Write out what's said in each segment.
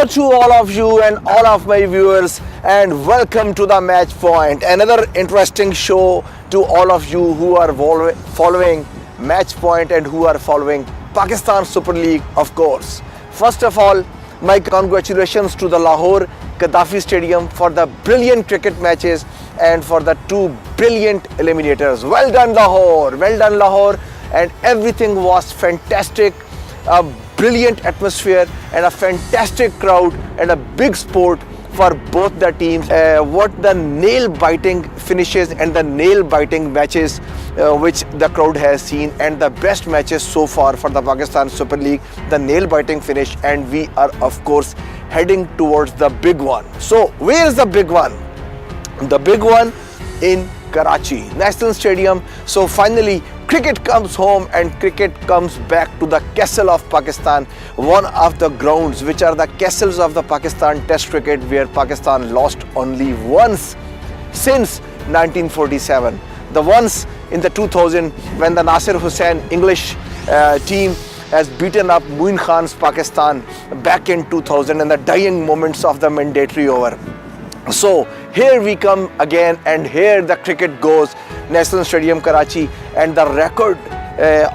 Hello to all of you and all of my viewers, and welcome to the Match Point, another interesting show to all of you who are following Match Point and who are following Pakistan Super League, of course. First of all, my congratulations to the Lahore Gaddafi Stadium for the brilliant cricket matches and for the two brilliant eliminators. Well done Lahore, and everything was fantastic. A brilliant atmosphere and a fantastic crowd and a big sport for both the teams. What the nail-biting finishes and the nail-biting matches which the crowd has seen, and the best matches so far for the Pakistan Super League, the nail-biting finish, and we are of course heading towards the big one. So where is the big one? The big one in Karachi, National Stadium. So finally cricket comes home and cricket comes back to the castle of Pakistan, one of the grounds which are the castles of the Pakistan Test cricket, where Pakistan lost only once since 1947. The once in the 2000 when the Nasir Hussain English team has beaten up Moin Khan's Pakistan back in 2000 in the dying moments of the mandatory over. So here we come again, and here the cricket goes, National Stadium Karachi, and the record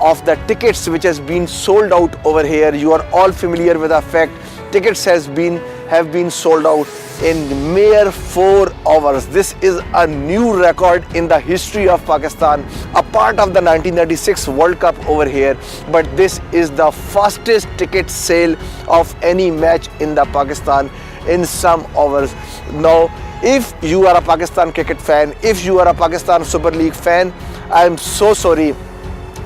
of the tickets which has been sold out over here. You are all familiar with the fact tickets have been sold out in mere 4 hours. This is a new record in the history of Pakistan, a part of the 1996 World Cup over here, but this is the fastest ticket sale of any match in the Pakistan in some hours. Now, if you are a Pakistan cricket fan, if you are a Pakistan Super League fan, I am so sorry,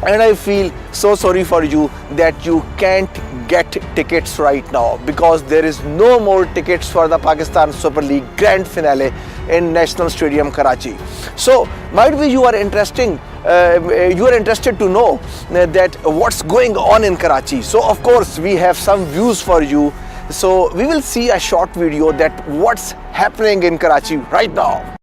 and I feel so sorry for you that you can't get tickets right now, because there is no more tickets for the Pakistan Super League Grand Finale in National Stadium Karachi. So might be you are interested to know that what's going on in Karachi. So of course we have some views for you. So we will see a short video that what's happening in Karachi right now.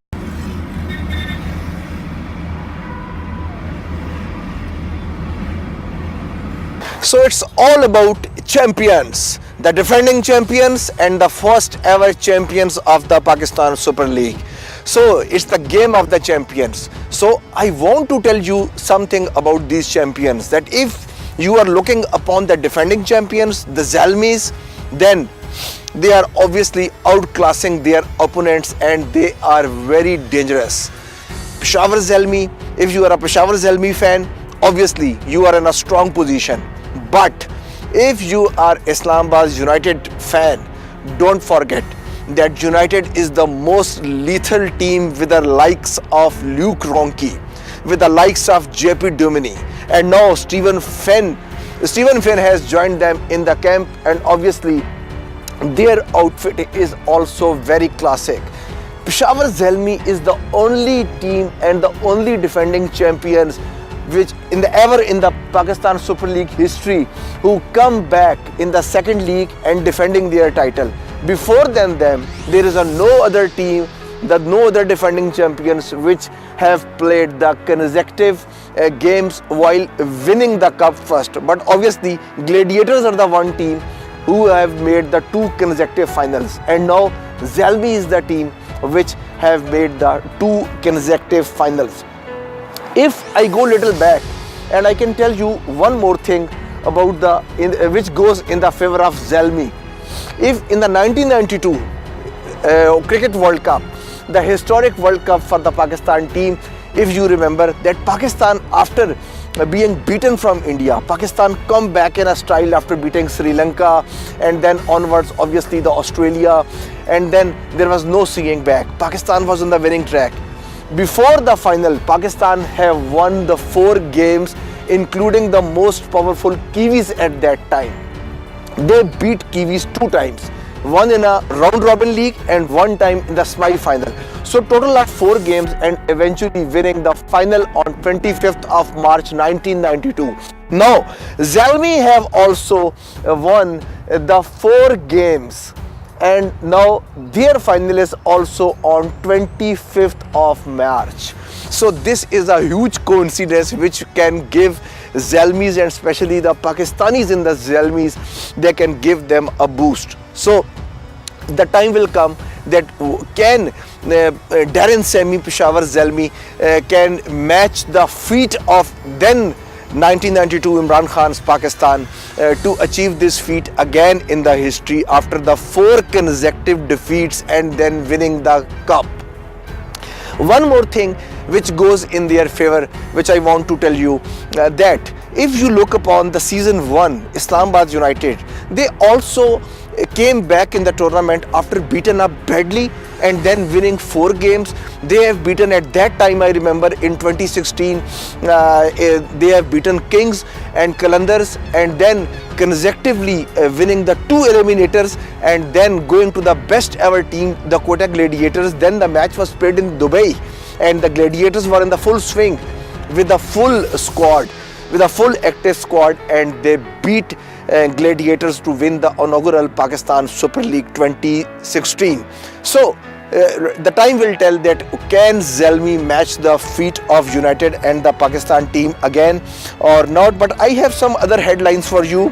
So it's all about champions, the defending champions and the first ever champions of the Pakistan Super League. So it's the game of the champions. So I want to tell you something about these champions, that if you are looking upon the defending champions, the Zalmis, then they are obviously outclassing their opponents and they are very dangerous. Peshawar Zalmi, if you are a Peshawar Zalmi fan, obviously you are in a strong position. But if you are Islamabad United fan, don't forget that United is the most lethal team with the likes of Luke Ronchi, with the likes of JP Duminy, and now Stephen Finn has joined them in the camp, and obviously their outfit is also very classic. Peshawar Zalmi is the only team and the only defending champions which ever in the Pakistan Super League history who come back in the second league and defending their title. Before them, there is no other team, no other defending champions which have played the consecutive games while winning the cup first. But obviously Gladiators are the one team who have made the 2 consecutive finals, and now Zalmi is the team which have made the 2 consecutive finals. If I go little back, and I can tell you one more thing about which goes in the favor of Zalmi. If in the 1992 Cricket World Cup, the historic World Cup for the Pakistan team, if you remember that Pakistan, after being beaten from India, Pakistan come back in a style after beating Sri Lanka, and then onwards obviously the Australia, and then there was no seeing back. Pakistan was on the winning track. Before the final, Pakistan have won the 4 games, including the most powerful Kiwis at that time. They beat Kiwis 2 times, one in a round robin league and 1 time in the semi-final. So total of 4 games, and eventually winning the final on 25th of March 1992. Now Zalmi have also won the 4 games, and now their final is also on 25th of March. So this is a huge coincidence which can give Zalmis, and especially the Pakistanis in the Zalmis, they can give them a boost. So the time will come that can Darren Sammy Peshawar Zalmi can match the feat of then 1992 Imran Khan's Pakistan to achieve this feat again in the history after the 4 consecutive defeats and then winning the cup. One more thing which goes in their favor, which I want to tell you, that if you look upon the season 1 Islamabad United, they also came back in the tournament after beaten up badly and then winning 4 games. They have beaten at that time, I remember in 2016, they have beaten Kings and Qalandars and then consecutively winning the 2 eliminators and then going to the best ever team, the Quetta Gladiators. Then the match was played in Dubai and the Gladiators were in the full swing with a full squad, with a full active squad, and they beat Gladiators to win the inaugural Pakistan Super League 2016. So the time will tell that can Zalmi match the feat of United and the Pakistan team again or not. But I have some other headlines for you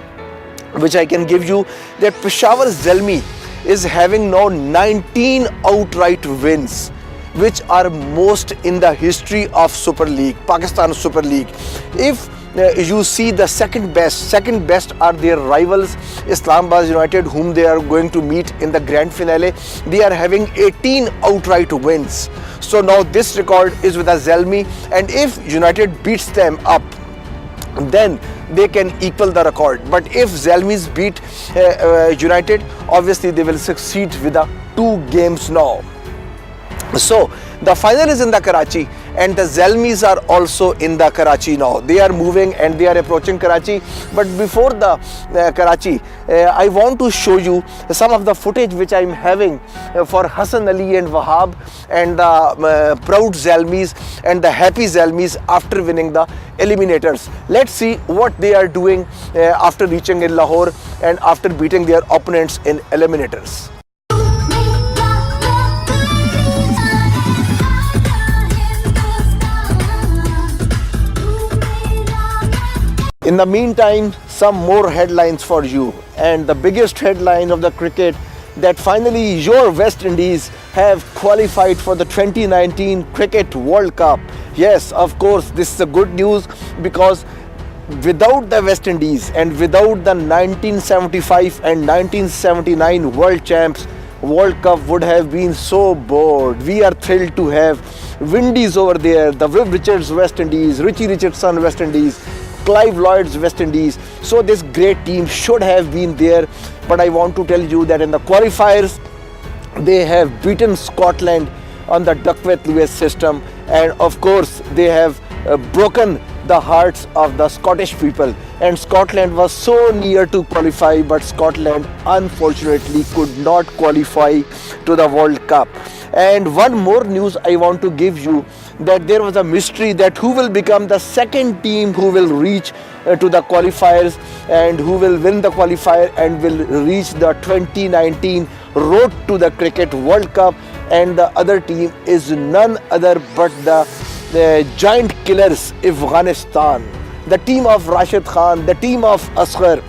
which I can give you, that Peshawar Zalmi is having now 19 outright wins, which are most in the history of Super League, Pakistan Super League. If you see the second best are their rivals Islamabad United, whom they are going to meet in the grand finale. They are having 18 outright wins. So now this record is with a Zalmi, and if United beats them up, then they can equal the record. But if Zalmis beat United, obviously they will succeed with the 2 games now. So the final is in the Karachi, and the Zalmis are also in the Karachi now. They are moving and they are approaching Karachi. But before the Karachi, I want to show you some of the footage which I am having for Hassan Ali and Wahab and the proud Zalmis and the happy Zalmis after winning the eliminators. Let's see what they are doing after reaching in Lahore and after beating their opponents in eliminators. In the meantime, some more headlines for you, and the biggest headline of the cricket, that finally your West Indies have qualified for the 2019 Cricket World Cup. Yes, of course, this is a good news, because without the West Indies and without the 1975 and 1979 World Champs, World Cup would have been so bored. We are thrilled to have Windies over there, the Viv Richards West Indies, Richie Richardson West Indies, Clive Lloyd's West Indies. So this great team should have been there, but I want to tell you that in the qualifiers they have beaten Scotland on the Duckworth-Lewis system, and of course they have broken the hearts of the Scottish people, and Scotland was so near to qualify, but Scotland unfortunately could not qualify to the World Cup. And one more news I want to give you, that there was a mystery that who will become the second team who will reach to the qualifiers and who will win the qualifier and will reach the 2019 road to the Cricket World Cup. And the other team is none other but the giant killers Afghanistan, the team of Rashid Khan, the team of Asghar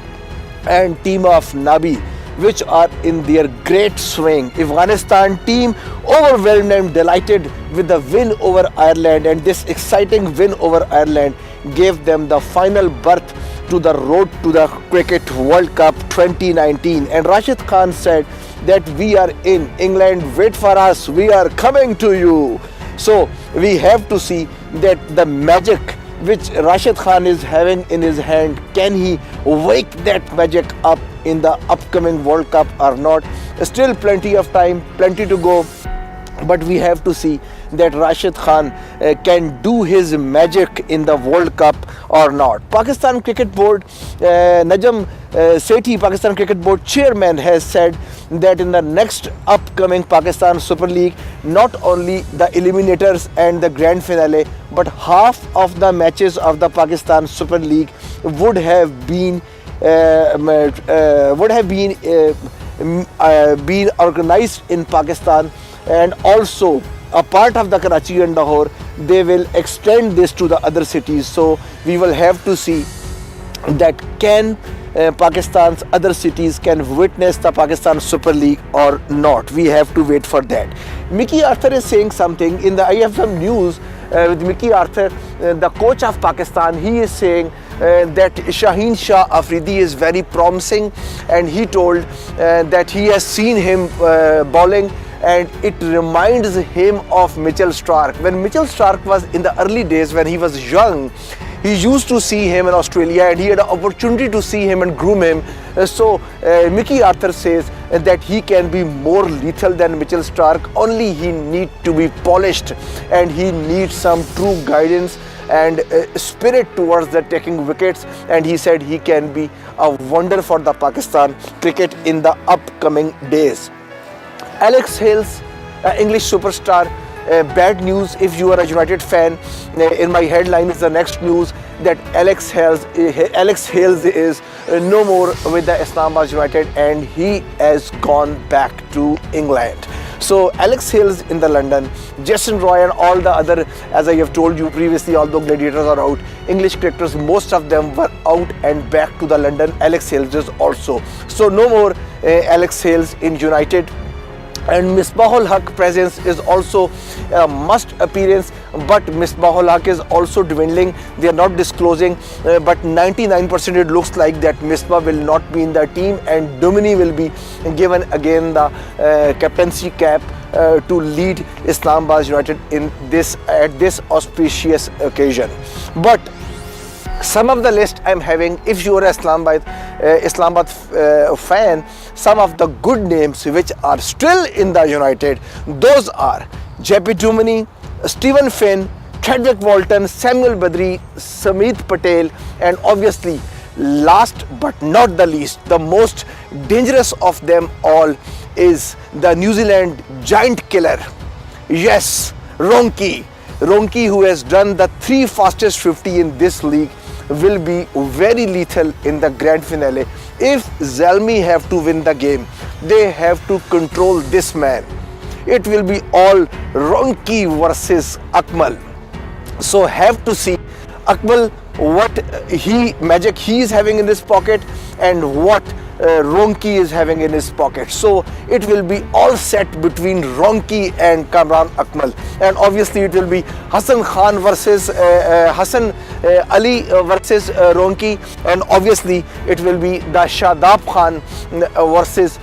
and team of Nabi, which are in their great swing. Afghanistan team overwhelmed and delighted with the win over Ireland, and this exciting win over Ireland gave them the final berth to the road to the Cricket World Cup 2019. And Rashid Khan said that we are in England, wait for us, we are coming to you. So we have to see that the magic which Rashid Khan is having in his hand, can he wake that magic up in the upcoming World Cup or not? Still plenty of time, plenty to go, but we have to see that Rashid Khan can do his magic in the World Cup or not. Pakistan Cricket Board, Najam Sethi, Pakistan Cricket Board chairman, has said that in the next upcoming Pakistan Super League, not only the eliminators and the grand finale, but half of the matches of the Pakistan Super League would have been organized in Pakistan, and also a part of the Karachi and Lahore. They will extend this to the other cities. So we will have to see that can Pakistan's other cities can witness the Pakistan Super League or not. We have to wait for that. Mickey Arthur is saying something in the IFM news with Mickey Arthur, the coach of Pakistan. He is saying that Shaheen Shah Afridi is very promising, and he told that he has seen him bowling and it reminds him of Mitchell Starc. When Mitchell Starc was in the early days, when he was young, he used to see him in Australia and he had an opportunity to see him and groom him. So Mickey Arthur says that he can be more lethal than Mitchell Starc, only he needs to be polished and he needs some true guidance and spirit towards the taking wickets, and he said he can be a wonder for the Pakistan cricket in the upcoming days. Alex Hales, English superstar. Bad news if you are a United fan. In my headline is the next news that Alex Hales is no more with the Islamabad United and he has gone back to England. So Alex Hales in the London, Jason Roy and all the other, as I have told you previously, although Gladiators are out, English cricketers, most of them were out and back to the London. Alex Hales is also. So no more Alex Hales in United. And Misbah-ul Haq presence is also a must appearance, but Misbah-ul Haq is also dwindling. They are not disclosing, but 99% it looks like that Misbah will not be in the team and Duminy will be given again the captaincy cap to lead Islamabad United at this auspicious occasion. But some of the list I'm having, if you are an Islamabad fan, some of the good names which are still in the United, those are JP Duminy, Stephen Finn, Chadwick Walton, Samuel Badri, Samit Patel, and obviously last but not the least, the most dangerous of them all is the New Zealand giant killer. Yes, Ronke, who has done the 3 fastest 50 in this league, will be very lethal in the grand finale. If Zalmi have to win the game, they have to control this man. It will be all Ronke versus Akmal. So have to see Akmal, what magic he is having in his pocket and what Ronke is having in his pocket. So it will be all set between Ronke and Kamran Akmal, and obviously it will be Hassan Khan versus Hassan Ali versus Ronke, and obviously it will be the Shadab Khan versus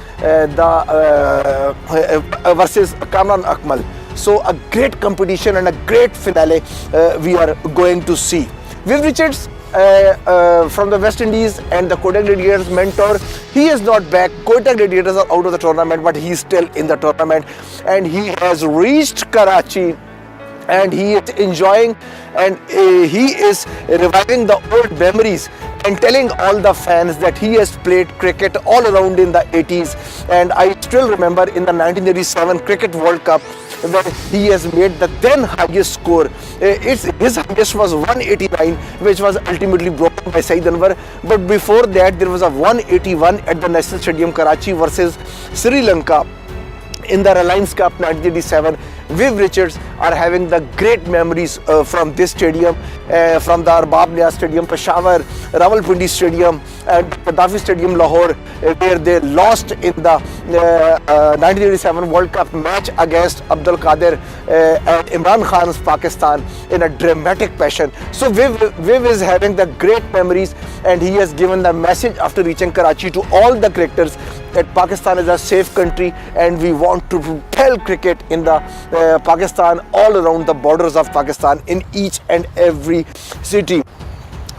versus Kamran Akmal. So a great competition and a great finale we are going to see. Viv Richards from the West Indies and the Kotak Gladiators mentor, he is not back. Kotak Gladiators are out of the tournament, but he is still in the tournament and he has reached Karachi and he is enjoying and he is reviving the old memories and telling all the fans that he has played cricket all around in the 80s. And I still remember in the 1987 Cricket World Cup where he has made the then highest score. His highest was 189, which was ultimately broken by Saeed Anwar. But before that, there was a 181 at the National Stadium Karachi versus Sri Lanka in the Reliance Cup 1987. Viv Richards are having the great memories from this stadium, from the Arbab Niaz Stadium, Peshawar, Rawalpindi Stadium, and Gaddafi Stadium, Lahore, where they lost in the 1987 World Cup match against Abdul Qadir and Imran Khan's Pakistan in a dramatic fashion. So Viv is having the great memories, and he has given the message after reaching Karachi to all the cricketers that Pakistan is a safe country and we want to propel cricket in the Pakistan, all around the borders of Pakistan, in each and every city.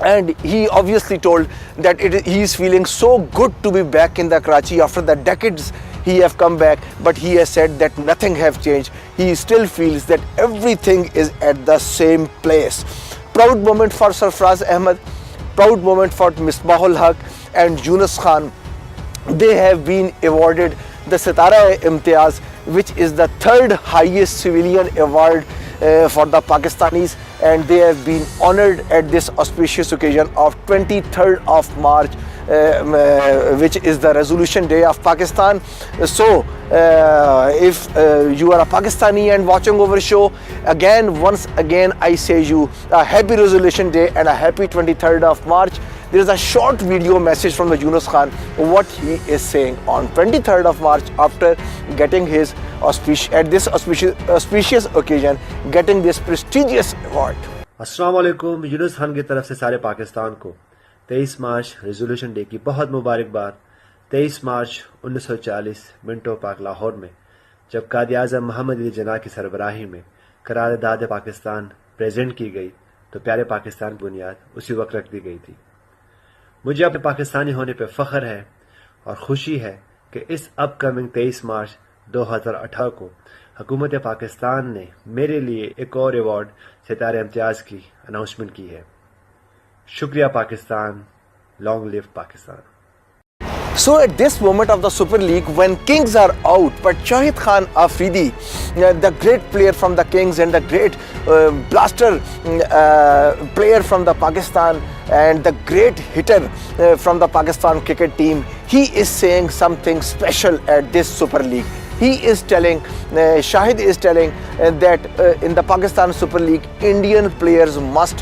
And he obviously told that he is feeling so good to be back in the Karachi after the decades he have come back, but he has said that nothing have changed. He still feels that everything is at the same place. Proud moment for Sarfraz Ahmed, proud moment for Misbah-ul Haq and Yunus Khan. They have been awarded the Sitara-e-Imtiaz, which is the 3rd highest civilian award for the Pakistanis, and they have been honored at this auspicious occasion of 23rd of March, which is the resolution day of Pakistan. So if you are a Pakistani and watching our show, once again I say you a happy resolution day and a happy 23rd of March. There is a short video message from the Yunus Khan, what he is saying on 23rd of March after getting his auspicious occasion, getting this prestigious award. अस्सलाम वालेकुम। यूनुस खान की तरफ से सारे पाकिस्तान को 23 मार्च resolution day की बहुत मुबारकबाद। 23 मार्च 1940 मिंटो पाक लाहौर में जब कायद आज़म मोहम्मद अली जिन्ना की सरबराही में करारदाद पाकिस्तान प्रेजेंट की गई तो प्यारे पाकिस्तान की बुनियाद उसी वक्त रख दी गई थी। मुझे अपने पाकिस्तानी होने पर फ़ख्र है और ख़ुशी है कि इस अपकमिंग 23 मार्च 2018 को हुकूमत पाकिस्तान ने मेरे लिए एक और अवार्ड सितारे इम्तियाज़ की अनाउंसमेंट की है। शुक्रिया Pakistan, long live Pakistan. So at this moment of the Super League, when Kings are out, but Shahid Khan Afridi, the great player from the Kings and the great blaster player from the Pakistan and the great hitter from the Pakistan cricket team, he is saying something special at this Super League. He is telling, Shahid is telling that in the Pakistan Super League, Indian players must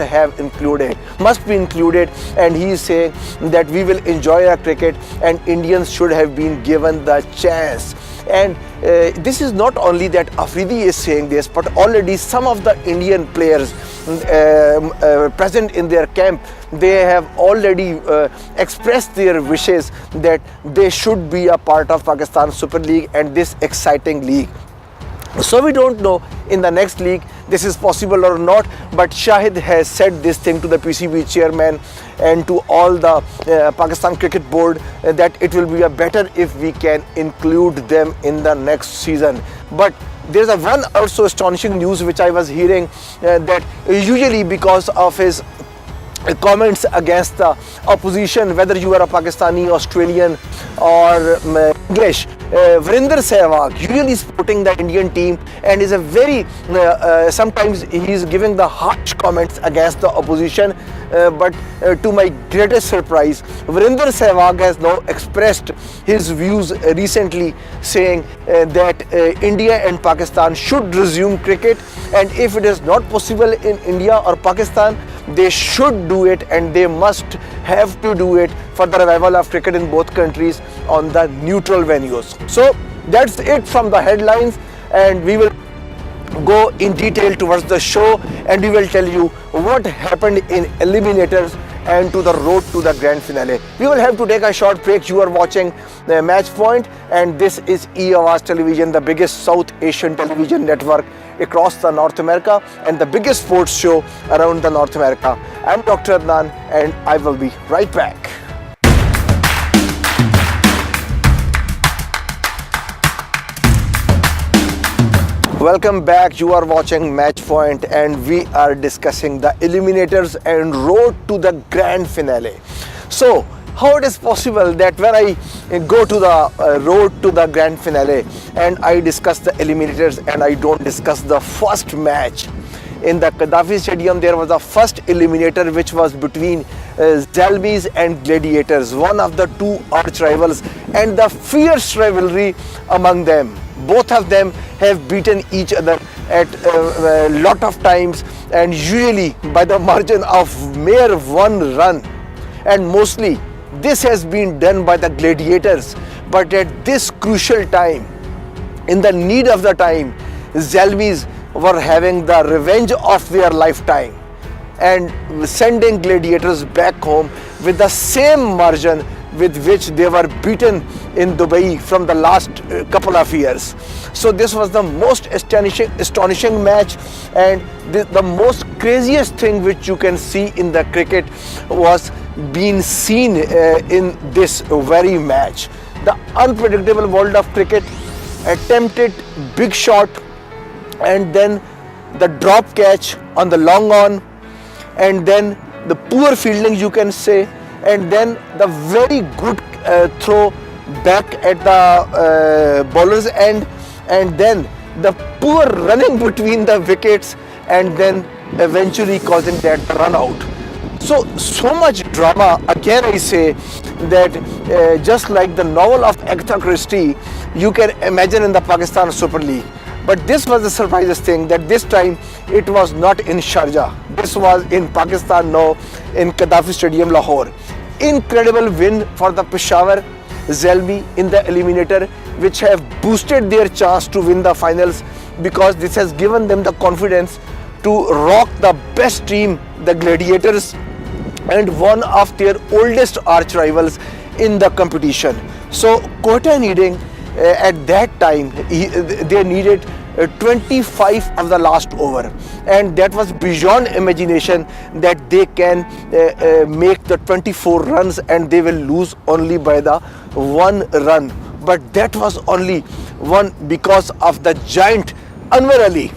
be included, and he is saying that we will enjoy our cricket and Indians should have been given the chance. And this is not only that Afridi is saying this, but already some of the Indian players present in their camp, they have already expressed their wishes that they should be a part of Pakistan Super League and this exciting league. So we don't know in the next league this is possible or not, but Shahid has said this thing to the PCB chairman and to all the Pakistan Cricket Board that it will be better if we can include them in the next season. But there's a one also astonishing news which I was hearing that usually because of his comments against the opposition, whether you are a Pakistani, Australian or English, Virender Sehwag usually supporting the Indian team and is a very sometimes he is giving the harsh comments against the opposition, but to my greatest surprise, Virender Sehwag has now expressed his views recently, saying that India and Pakistan should resume cricket, and if it is not possible in India or Pakistan, they should do it and they must have to do it for the revival of cricket in both countries on the neutral venues. So that's it from the headlines, and we will go in detail towards the show and we will tell you what happened in eliminators and to the road to the grand finale. We will have to take a short break. You are watching the Match Point and this is E-Awaz Television, the biggest South Asian television network across the North America and the biggest sports show around the North America. I'm Dr. Adnan and I will be right back. Welcome back. You are watching Match Point and we are discussing the eliminators and road to the grand finale. So how it is possible that when I go to the road to the grand finale and I discuss the eliminators and I don't discuss the first match? In the Gaddafi Stadium, there was a first eliminator which was between Zalmis and Gladiators, one of the two arch rivals, and the fierce rivalry among them. Both of them have beaten each other at a lot of times and usually by the margin of mere one run. And mostly this has been done by the Gladiators. But at this crucial time, in the need of the time, Zalmis were having the revenge of their lifetime and sending Gladiators back home with the same margin with which they were beaten in Dubai from the last couple of years. So this was the most astonishing match, and the most craziest thing which you can see in the cricket was being seen in this very match. The unpredictable world of cricket, attempted big shot and then the drop catch on the long on, and then the poor fielding you can say, and then the very good throw back at the bowler's end, and then the poor running between the wickets and then eventually causing that run out. So much drama. Again I say that just like the novel of Agatha Christie, you can imagine in the Pakistan Super League. But this was the surprising thing, that this time it was not in Sharjah. This was in Pakistan now, in Gaddafi Stadium, Lahore. incredible win for the Peshawar Zalmi in the eliminator, which have boosted their chance to win the finals, because this has given them the confidence to rock the best team, the Gladiators, and one of their oldest arch rivals in the competition. So Quetta needing at that time they needed 25 of the last over, and that was beyond imagination that they can make the 24 runs and they will lose only by the 1 run. But that was only one because of the giant Anwar Ali,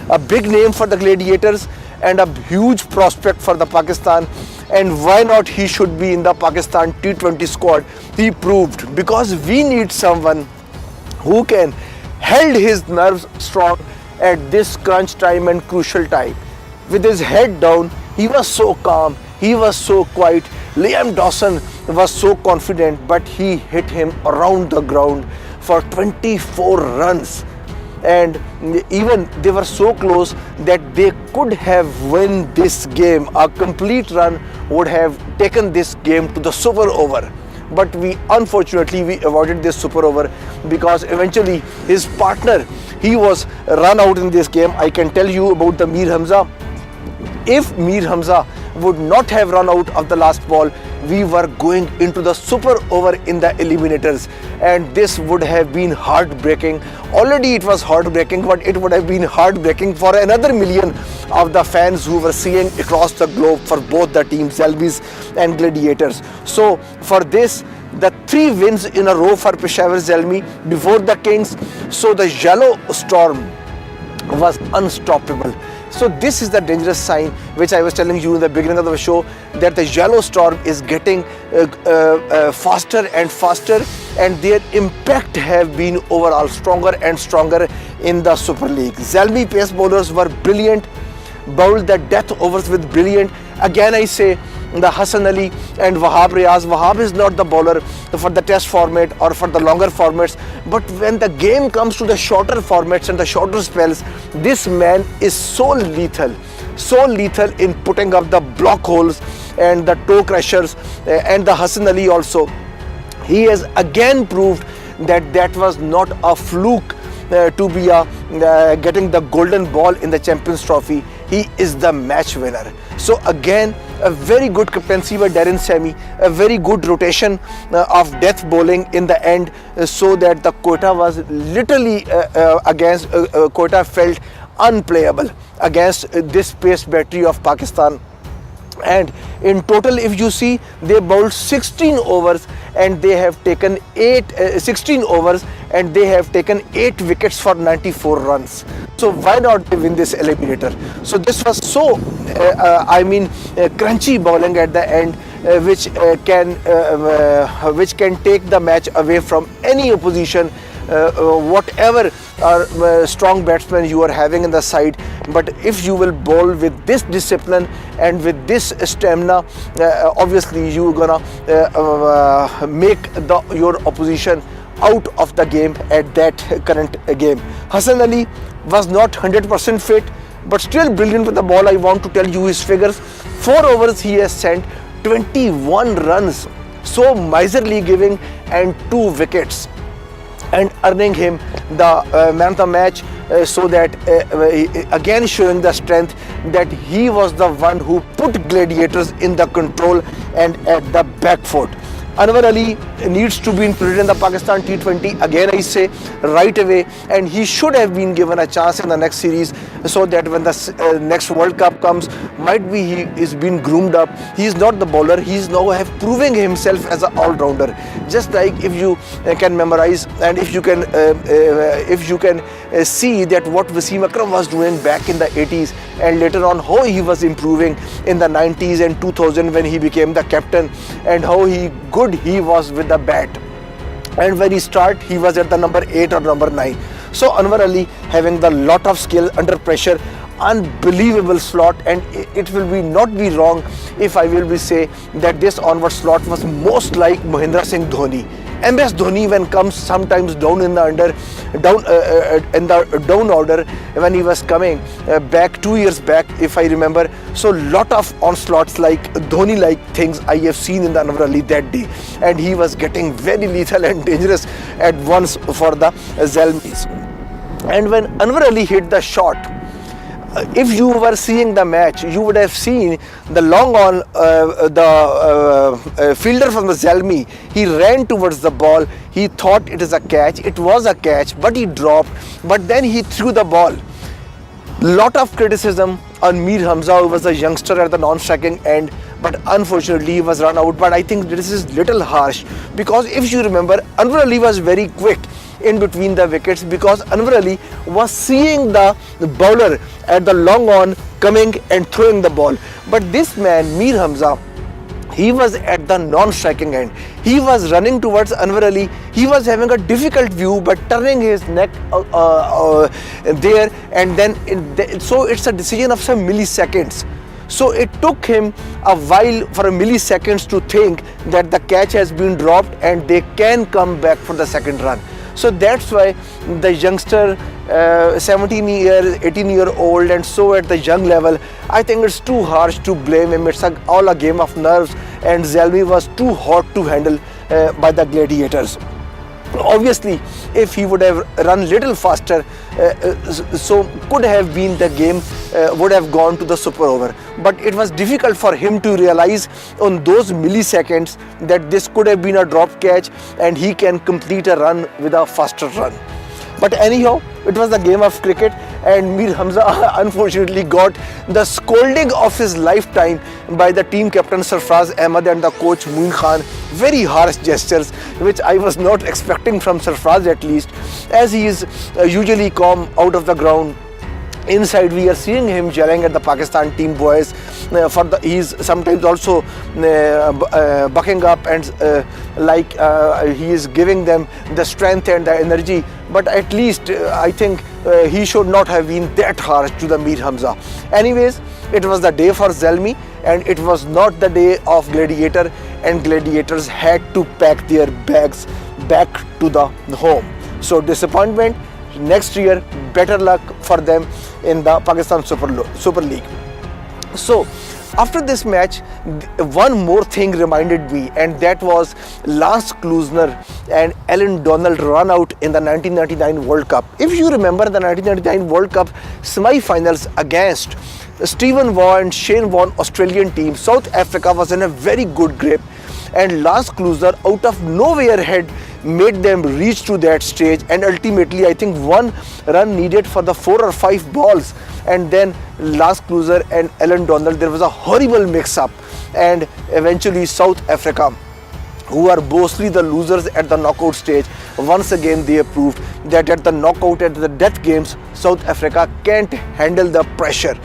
a big name for the Gladiators and a huge prospect for the Pakistan. And why not he should be in the Pakistan T20 squad? He proved, because we need someone who can held his nerves strong at this crunch time and crucial time. With his head down, he was so calm, he was so quiet. Liam Dawson was so confident, but he hit him around the ground for 24 runs. And even they were so close that they could have won this game. A complete run would have taken this game to the super over. But unfortunately we avoided this super over, because eventually his partner, he was run out in this game. I can tell you about the Mir Hamza. If Mir Hamza would not have run out of the last ball, we were going into the super over in the eliminators, and this would have been heartbreaking. Already it was heartbreaking, but it would have been heartbreaking for another million of the fans who were seeing across the globe for both the teams, Zalmis and Gladiators. So for this, the 3 wins in a row for Peshawar Zalmi before the Kings, so the yellow storm was unstoppable. So this is the dangerous sign which I was telling you in the beginning of the show, that the yellow storm is getting faster and faster, and their impact have been overall stronger and stronger in the Super League. Zalmi pace bowlers were brilliant, bowled the death overs with brilliant. Again I say, the Hassan Ali and Wahab Riaz. Wahab is not the bowler for the test format or for the longer formats, but when the game comes to the shorter formats and the shorter spells, this man is so lethal in putting up the block holes and the toe crushers. And the Hassan Ali also, he has again proved that that was not a fluke to be getting the golden ball in the Champions Trophy. He is the match winner. So again, a very good captaincy by Darren Sammy, a very good rotation of death bowling in the end, so that the Quetta was literally against Quetta felt unplayable against this pace battery of Pakistan. And in total, if you see, they bowled 16 overs and they have taken 16 overs and they have taken 8 wickets for 94 runs. So why not they win this eliminator? So this was so crunchy bowling at the end, which can take the match away from any opposition, whatever strong batsmen you are having in the side. But if you will bowl with this discipline and with this stamina, obviously you're gonna make your opposition out of the game at that current game. Hassan Ali was not 100% fit, but still brilliant with the ball. I want to tell you his figures. 4 overs he has sent 21 runs, so miserly giving, and 2 wickets, and earning him the man of the match, so that again showing the strength that he was the one who put Gladiators in the control and at the back foot. Anwar Ali needs to be included in the Pakistan T20, again I say, right away, and he should have been given a chance in the next series, so that when the next World Cup comes, might be he is being groomed up. He is not the bowler, he is now proving himself as an all-rounder. Just like if you can memorize and if you can see that what Wasim Akram was doing back in the 80s, and later on how he was improving in the 90s and 2000 when he became the captain, and how good he was with the bat. And when he started, he was at the number 8 or number 9. So Anwar Ali having the lot of skill under pressure, unbelievable slot, and it will not be wrong if I will be say that this onward slot was most like Mahendra Singh Dhoni. MS Dhoni when comes sometimes down in the down order when he was coming back 2 years back, if I remember. So lot of onslaughts like Dhoni like things I have seen in the Anwar Ali that day, and he was getting very lethal and dangerous at once for the Zalmis. And when Anwar Ali hit the shot, if you were seeing the match, you would have seen the long on fielder from the Zalmi. He ran towards the ball. He thought it is a catch. It was a catch, but he dropped. But then he threw the ball. Lot of criticism on Mir Hamza, who was a youngster at the non-striking end, but unfortunately he was run out. But I think this is little harsh, because if you remember, Anwar Ali was very quick in between the wickets, because Anwar Ali was seeing the bowler at the long on coming and throwing the ball. But this man, Mir Hamza, he was at the non-striking end. He was running towards Anwar Ali. He was having a difficult view, but turning his neck there, and then so it's a decision of some milliseconds. So it took him a while for a milliseconds to think that the catch has been dropped and they can come back for the second run. So that's why the youngster, 18-year-old, and so at the young level, I think it's too harsh to blame him. It's all a game of nerves, and Zalmi was too hot to handle by the Gladiators. Obviously, if he would have run little faster, so could have been the game would have gone to the super over. But it was difficult for him to realize on those milliseconds that this could have been a drop catch and he can complete a run with a faster run. But anyhow, it was the game of cricket, and Mir Hamza unfortunately got the scolding of his lifetime by the team captain Sarfraz Ahmed and the coach Moin Khan. Very harsh gestures, which I was not expecting from Sarfraz, at least, as he is usually calm out of the ground. Inside we are seeing him yelling at the Pakistan team boys. He's sometimes also bucking up and he is giving them the strength and the energy. But at least I think he should not have been that harsh to the Mir Hamza. Anyways, it was the day for Zalmi, and it was not the day of Gladiator, and Gladiators had to pack their bags back to the home. So disappointment. Next year, better luck for them in the Pakistan Super League. So after this match, one more thing reminded me, and that was Lance Klusener and Alan Donald run out in the 1999 World Cup. If you remember the 1999 World Cup semi-finals against Stephen Waugh and Shane Warne Australian team, South Africa was in a very good grip, and Lance Klusener out of nowhere had made them reach to that stage, and ultimately I think one run needed for the 4 or 5 balls, and then Lance Klusener and Alan Donald, there was a horrible mix-up, and eventually South Africa, who are mostly the losers at the knockout stage, once again they proved that at the knockout, at the death games, South Africa can't handle the pressure.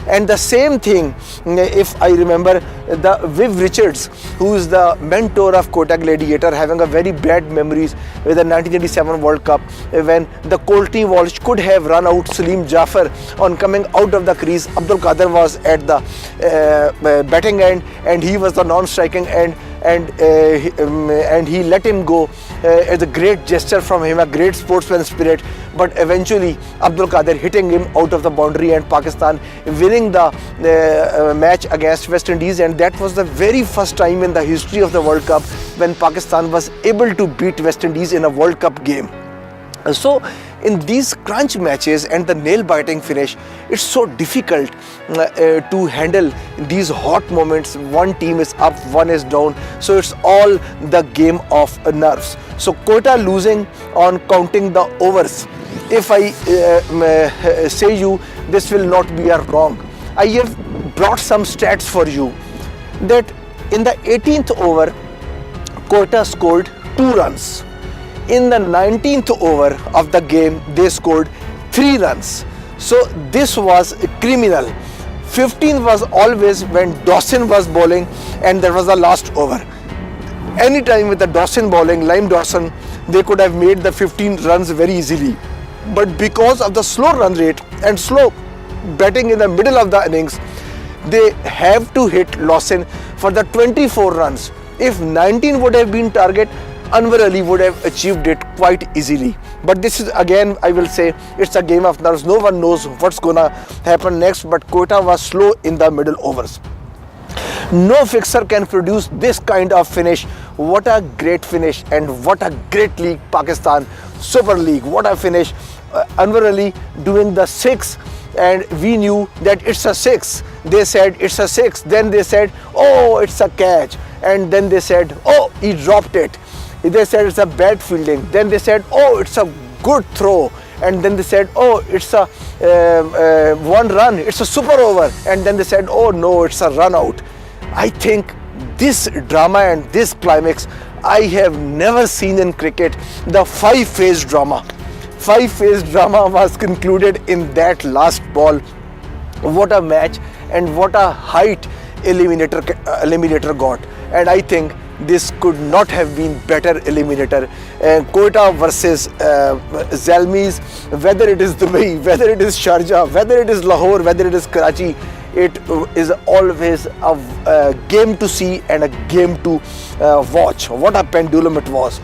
And the same thing, if I remember, the Viv Richards, who is the mentor of Quetta Gladiator, having a very bad memories with the 1987 World Cup, when the Coultney Walsh could have run out Salim Jaffer on coming out of the crease. Abdul Qadir was at the batting end, and he was the non-striking end, and he let him go. It's a great gesture from him, a great sportsman spirit. But eventually Abdul Qadir hitting him out of the boundary, and Pakistan winning the match against West Indies. And that was the very first time in the history of the World Cup when Pakistan was able to beat West Indies in a World Cup game. So in these crunch matches and the nail-biting finish, it's so difficult to handle these hot moments. One team is up, one is down, so it's all the game of nerves. So Quetta losing on counting the overs. If I say you, this will not be a wrong. I have brought some stats for you that in the 18th over, Quetta scored 2 runs. In the 19th over of the game, they scored 3 runs. So this was criminal. 15th was always when Dawson was bowling, and there was the last over. Anytime with the Dawson bowling, Lime Dawson, they could have made the 15 runs very easily. But because of the slow run rate and slow batting in the middle of the innings, they have to hit Lawson for the 24 runs. If 19 would have been target, Anwar Ali would have achieved it quite easily. But this is again, I will say, it's a game of nerves. No one knows what's gonna happen next, but Quetta was slow in the middle overs. No fixer can produce this kind of finish. What a great finish, and what a great league, Pakistan Super League. What a finish. Anwar Ali doing the 6, and we knew that it's a 6. They said it's a 6. Then they said, oh, it's a catch. And then they said, oh, he dropped it. They said it's a bad fielding. Then they said, oh, it's a good throw. And then they said, oh, it's a 1 run. It's a super over. And then they said, oh no, it's a run out. I think this drama and this climax I have never seen in cricket. The 5-phase drama. 5-phase drama was concluded in that last ball. What a match, and what a height eliminator got. And I think this could not have been better eliminator. Quetta versus Zalmis, whether it is Dubai, whether it is Sharjah, whether it is Lahore, whether it is Karachi, it is always a game to see and a game to watch. What a pendulum it was.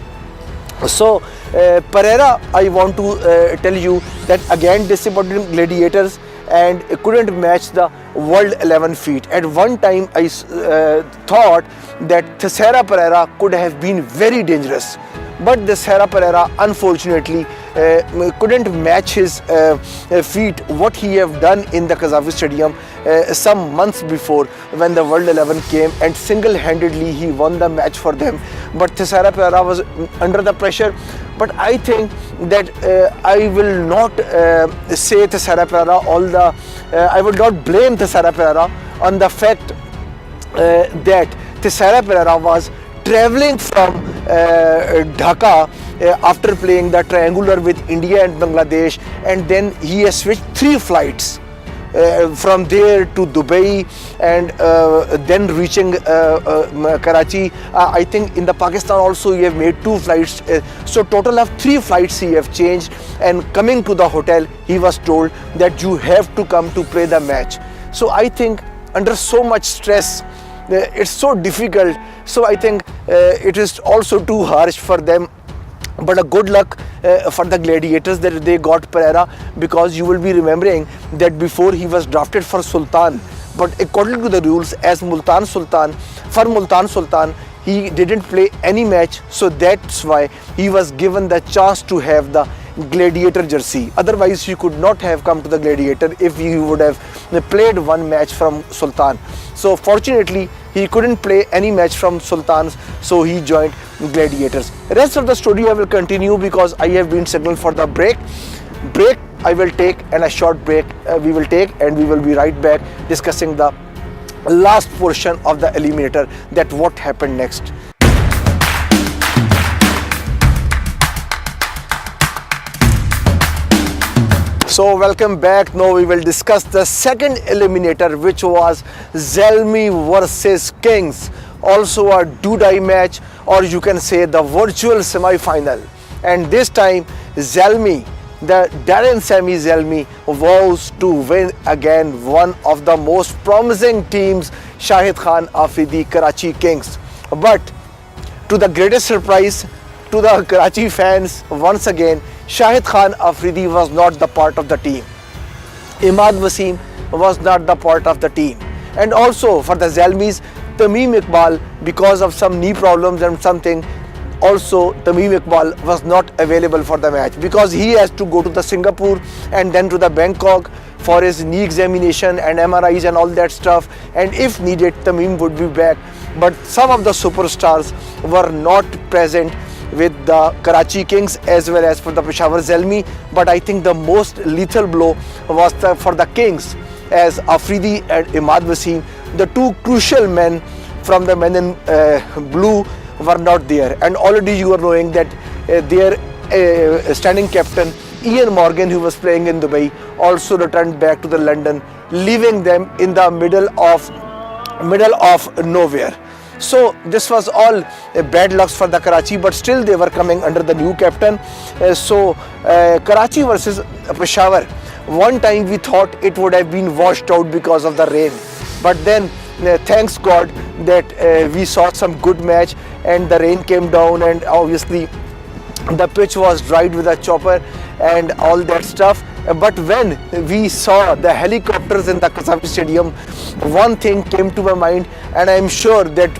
So Pereira, I want to tell you that again disappointed Gladiators and couldn't match the World 11 feat. At one time I thought that Thisara Pereira could have been very dangerous, but Thisara Pereira unfortunately couldn't match his feat what he have done in the Qazvin Stadium some months before when the World 11 came, and single-handedly he won the match for them. But Thisara Pereira was under the pressure. But I think that I will not say Thisara Pereira I will not blame Thisara Pereira on the fact that Thisara Pereira was travelling from Dhaka after playing the triangular with India and Bangladesh, and then he has switched 3 flights from there to Dubai, and then reaching Karachi. I think in the Pakistan also he have made 2 flights, so total of 3 flights he have changed, and coming to the hotel he was told that you have to come to play the match. So I think under so much stress it's so difficult. So I think it is also too harsh for them. But a good luck for the Gladiators that they got Pereira, because you will be remembering that before he was drafted for Sultan, but according to the rules as Multan Sultan he didn't play any match, so that's why he was given the chance to have the Gladiator jersey. Otherwise he could not have come to the Gladiator if he would have played 1 match from Sultan. So fortunately he couldn't play any match from Sultans, so he joined Gladiators. Rest of the story I will continue because I have been signaled for the break. I will take, and a short break we will take, and we will be right back discussing the last portion of the eliminator, that what happened next. So welcome back. Now we will discuss the second eliminator, which was Zalmi versus Kings. Also a do-die match, or you can say the virtual semi-final. And this time Zalmi, the Darren Sammy Zalmi, vows to win again one of the most promising teams, Shahid Khan Afridi Karachi Kings. But to the greatest surprise to the Karachi fans, once again Shahid Khan Afridi was not the part of the team. Imad Wasim was not the part of the team. And also for the Zalmis, Tamim Iqbal, because of some knee problems and something, also Tamim Iqbal was not available for the match because he has to go to the Singapore and then to the Bangkok for his knee examination and MRIs and all that stuff, and if needed Tamim would be back. But some of the superstars were not present with the Karachi Kings as well as for the Peshawar Zalmi. But I think the most lethal blow was for the Kings, as Afridi and Imad Wasim, the 2 crucial men from the men in blue, were not there. And already you are knowing that their standing captain Ian Morgan, who was playing in Dubai, also returned back to the London, leaving them in the middle of nowhere. So this was all bad luck for the Karachi, but still they were coming under the new captain. Karachi versus Peshawar, one time we thought it would have been washed out because of the rain, but then thanks God that we saw some good match, and the rain came down, and obviously the pitch was dried with a chopper and all that stuff. But when we saw the helicopters in the Qazafi Stadium, one thing came to my mind, and I am sure that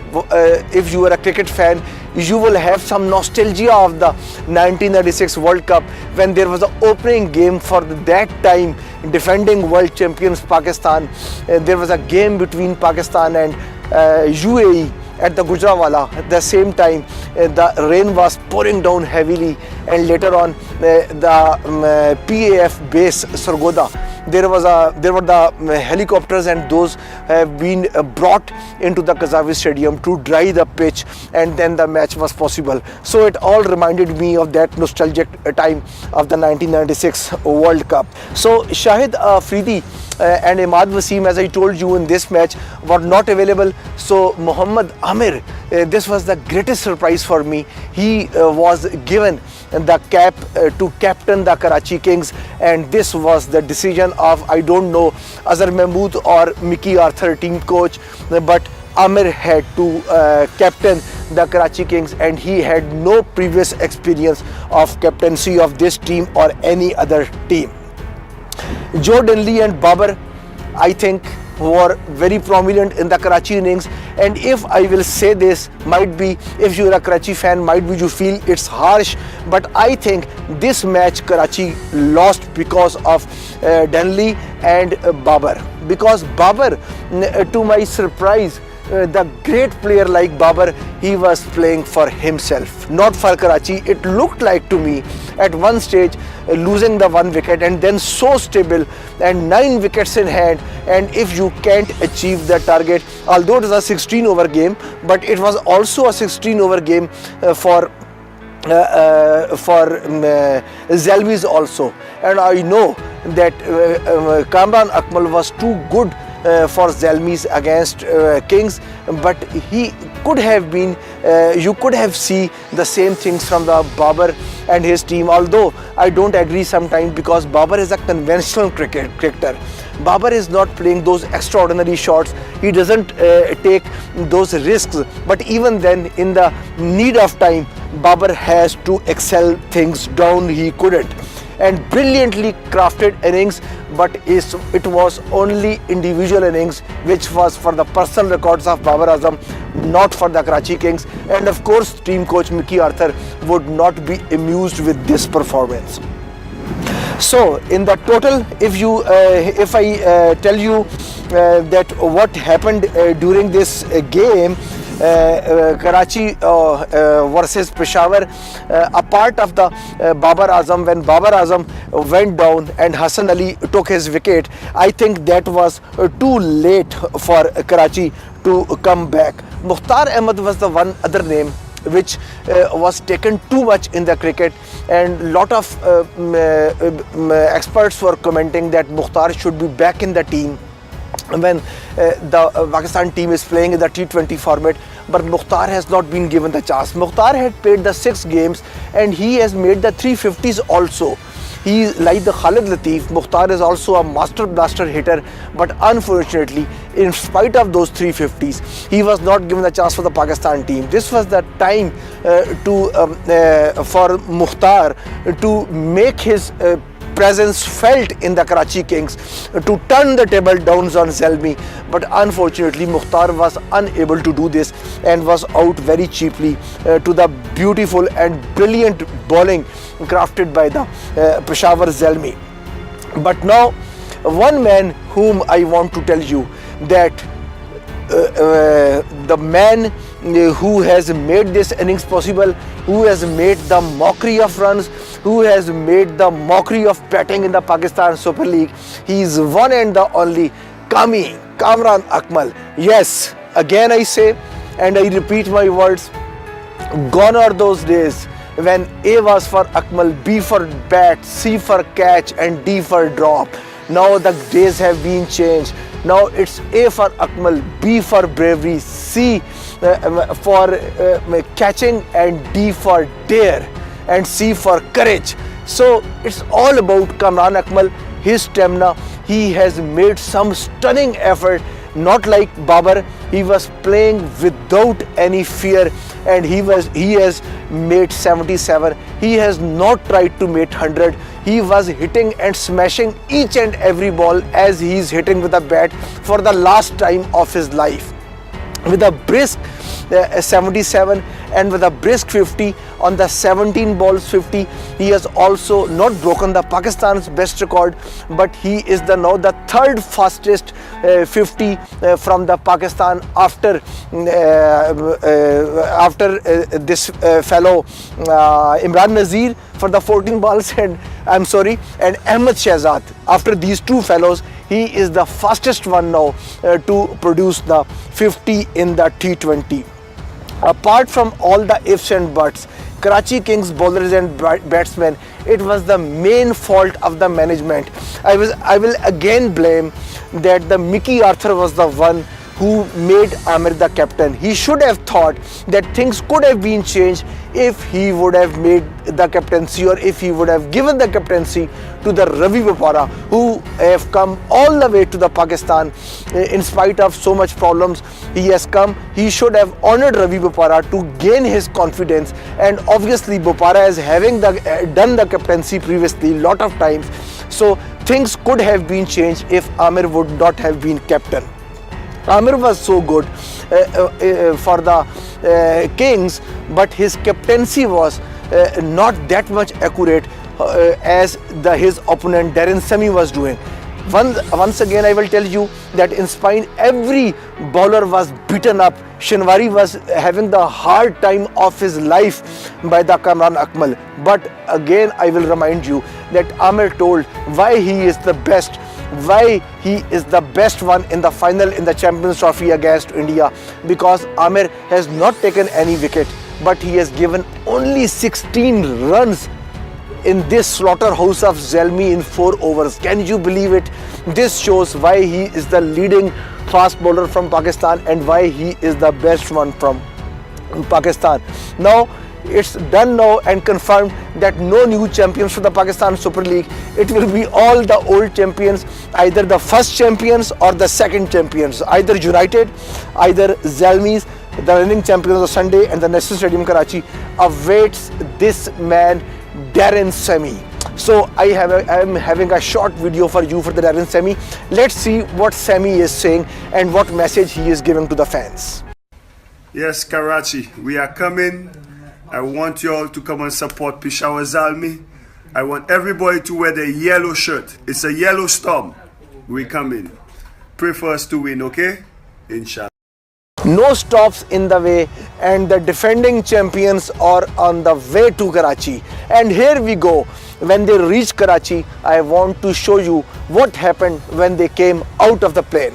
if you are a cricket fan, you will have some nostalgia of the 1996 World Cup, when there was an opening game for that time defending world champions Pakistan. There was a game between Pakistan and UAE at the Gujranwala. At the same time, the rain was pouring down heavily, and later on the PAF base Sargodha, there were the helicopters, and those have been brought into the Qazafi Stadium to dry the pitch, and then the match was possible. So it all reminded me of that nostalgic time of the 1996 World Cup. So Shahid Afridi and Imad Wasim, as I told you, in this match were not available. So Muhammad Amir, this was the greatest surprise for me. He was given the cap to captain the Karachi Kings, and this was the decision of, I don't know, Azhar Mahmood or Mickey Arthur, team coach, but Amir had to captain the Karachi Kings, and he had no previous experience of captaincy of this team or any other team. Joe Denley and Babar, I think, were very prominent in the Karachi innings, and if I will say this, might be, if you're a Karachi fan, might be you feel it's harsh, but I think this match Karachi lost because of Denley and Babar. Because Babar, to my surprise, the great player like Babar, he was playing for himself, not for Karachi. It looked like to me at one stage losing the 1 wicket, and then so stable, and 9 wickets in hand, and if you can't achieve the target, although it was a 16 over game, but it was also a 16 over game for Zalmis also, and I know that Kamran Akmal was too good for Zalmis against Kings, but he could have been, you could have seen the same things from the Babar and his team, although I don't agree sometimes, because Babar is a conventional cricketer. Babar is not playing those extraordinary shots, he doesn't take those risks, but even then, in the need of time, Babar has to excel things down, he couldn't. And brilliantly crafted innings, but it was only individual innings, which was for the personal records of Babar Azam, not for the Karachi Kings. And of course, team coach Mickey Arthur would not be amused with this performance. So in the total, if I tell you that what happened during this game, Karachi versus Peshawar, a part of the Babar Azam, when Babar Azam went down and Hassan Ali took his wicket, I think that was too late for Karachi to come back. Mukhtar Ahmed was the one other name which was taken too much in the cricket, and lot of experts were commenting that Mukhtar should be back in the team when the Pakistan team is playing in the T20 format, but Mukhtar has not been given the chance. Mukhtar had played the 6 games and he has made the 350s also. He, like the Khalid Latif, Mukhtar is also a master blaster hitter, but unfortunately, in spite of those 350s, he was not given the chance for the Pakistan team. This was the time for Mukhtar to make his presence felt in the Karachi Kings, to turn the table down on Zalmi, but unfortunately Mukhtar was unable to do this and was out very cheaply to the beautiful and brilliant bowling crafted by the Peshawar Zalmi. But now, one man whom I want to tell you that the man who has made this innings possible, who has made the mockery of runs, who has made the mockery of batting in the Pakistan Super League, he is one and the only Kamran Akmal. Yes, again I say and I repeat my words, gone are those days when A was for Akmal, B for bat, C for catch and D for drop. Now the days have been changed. Now it's A for Akmal, B for bravery, C for catching and D for dare and C for courage. So it's all about Kamran Akmal, his stamina. He has made some stunning effort not like Babar. He was playing without any fear, and he has made 77. He has not tried to make 100. He was hitting and smashing each and every ball as he is hitting with a bat for the last time of his life. With a brisk 77 and with a brisk 50 on the 17 balls 50, he has also not broken the Pakistan's best record, but he is now the third fastest 50 from the Pakistan after this fellow Imran Nazir for the 14 balls and Ahmed Shehzad. After these two fellows, he is the fastest one now to produce the 50 in the T20. Apart from all the ifs and buts, Karachi Kings bowlers and batsmen, it was the main fault of the management. I will again blame that the Mickey Arthur was the one who made Amir the captain. He should have thought that things could have been changed if he would have made the captaincy, or if he would have given the captaincy to the Ravi Bopara, who have come all the way to the Pakistan in spite of so much problems. He has come. He should have honored Ravi Bopara to gain his confidence, and obviously Bopara is having done the captaincy previously lot of times, so things could have been changed if Amir would not have been captain. Amir was so good for the Kings, but his captaincy was not that much accurate as his opponent Darren Sammy was doing. Once again, I will tell you that in Spain, every bowler was beaten up. Shinwari was having the hard time of his life by the Kamran Akmal. But again, I will remind you that Amir told why he is the best, why he is the best one in the final in the Champions Trophy against India, because Amir has not taken any wicket, but he has given only 16 runs in this slaughterhouse of Zalmi in 4 overs. Can you believe it? This shows why he is the leading fast bowler from Pakistan and why he is the best one from Pakistan. Now it's done now and confirmed that no new champions for the Pakistan Super League. It will be all the old champions, either the first champions or the second champions, either United, either Zalmis. The reigning champions of Sunday and the National Stadium Karachi awaits this man Darren Sammy. So I am having a short video for you for the Darren Sammy. Let's see what Sammy is saying and what message he is giving to the fans. Yes, Karachi, we are coming. I want you all to come and support Peshawar Zalmi. I want everybody to wear the yellow shirt. It's a yellow storm. We coming. Pray for us to win, okay? Inshallah. No stops in the way, and the defending champions are on the way to Karachi. And here we go. When they reach Karachi, I want to show you what happened when they came out of the plane.